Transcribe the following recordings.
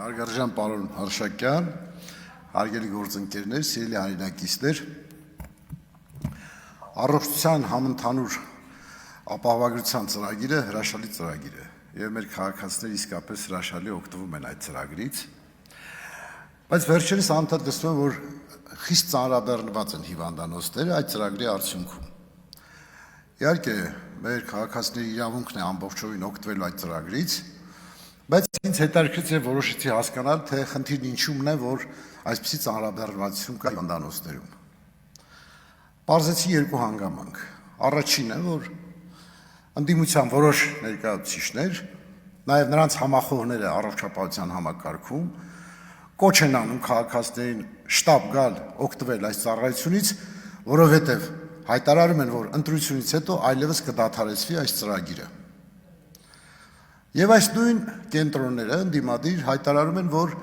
Հարգարժան պարոն Արշակյան, հարգելի գործընկերներ, սիրելի հայրենակիցներ, առողջության համընդհանուր ապահովագրության ծրագիրը հրաշալի ծրագիր է եւ մեր քաղաքացիները իսկապես հրաշալի օգտվում են այդ ծրագրից, բայց վերջերս անդադար տեսնում եմ, որ խիստ ծանրաբեռնված են հիվանդանոցները այդ ծրագրի արդյունքում։ Իհարկե, մեր քաղաքացիների իրավունքն է ամբողջովին օգտվելու այդ ծրագրից, բայց ինձ հետաքրքիր է որոշեցի հասկանալ, թե խնդիրն ինչումն է, որ այսպիսի ծանրաբեռնվածություն կա հիվանդանոցներում։ Պարզեցի երկու հանգամանք։ Առաջինը, որ ընդդիմության որոշ ներկայացուցիչներ, նաև նրանց համախոհները առողջապահության համակարգում կոչ են անում քաղաքացիներին շտապ գալ օգտվել այս ծառայությունից, որովհետև հայտարարում են, որ ընտրությունից հետո այլևս կդադարեցվի այս ծրագիրը։ Եվ այս նույն կենտրոնները ընդդիմադիր հայտարարում են, որ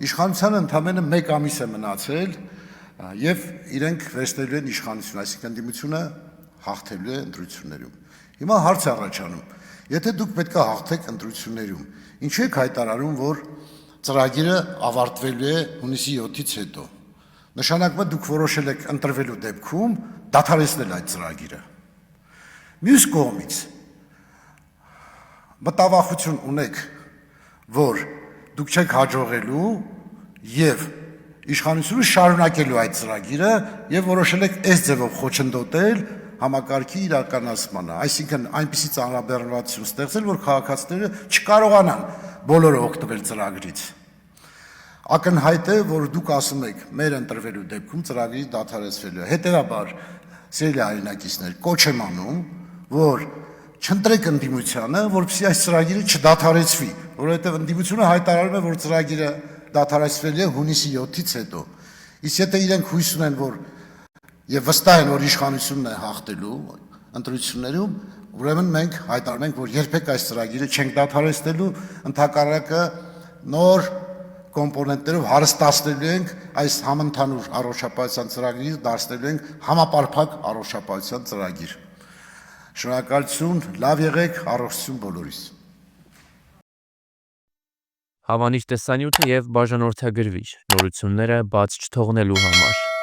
իշխանությանը ընդամենը 1 ամիս է մնացել եւ իրենք վերցնելու են իշխանություն, այսինքն ընդդիմությունը հաղթելու է ընտրություններում։ Հիմա հարց է առաջանում. եթե դուք պետք է հաղթեք ընտրություններում, ինչու եք հայտարարում, որ ծրագիրը ավարտվելու է հունիսի 7-ից հետո։ Նշանակում է դուք որոշել եք ընտրվելու դեպքում դադարեցնել այդ ծրագիրը։ Մյուս կողմից մտավախություն ունեք, որ դուք չեք հաջողելու եւ իշխանությունը շարունակելու այդ ծրագիրը եւ որոշել եք այս ձևով խոչընդոտել համակարգի իրականացմանը, այսինքն այնպիսի ծանրաբեռնվածություն ստեղծել, որ քաղաքացիները չկարողանան բոլորը օգտվել ծրագրից։ Ակնհայտ է, որ դուք ասում եք, մեր ընտրվելու դեպքում ծրագրի դադարեցվելու է։ Հետևաբար, սիրելի հայրենակիցներ, կոչ եմ անում, որ չընտրեք ընդդիմությանը, որպեսզի այս ծրագիրը չդադարեցվի, որովհետև ընդդիմությունը հայտարարում է, որ ծրագիրը դադարեցվելու է հունիսի 7-ից հետո։ Իսկ եթե իրենք հույս ունեն, որ եւ վստահ են, որ իշխանությունն է հաղթելու ընտրություններում, ուրեմն մենք հայտարարում ենք, որ երբեք այս ծրագիրը չենք դադարեցնելու, ընդհակառակը նոր կոմպոնենտներով հարստացնելու ենք այս համընդհանուր առողջապահության ծրագիրը, դարձնելու ենք համապարփակ առողջապահության ծրագիր։ Շնորհակալություն, լավ եղեք, առողջություն բոլորիս։ Հավանիչ տեսանյութը եւ բաժանորդագրվիչ նորությունները բաց չթողնելու համար։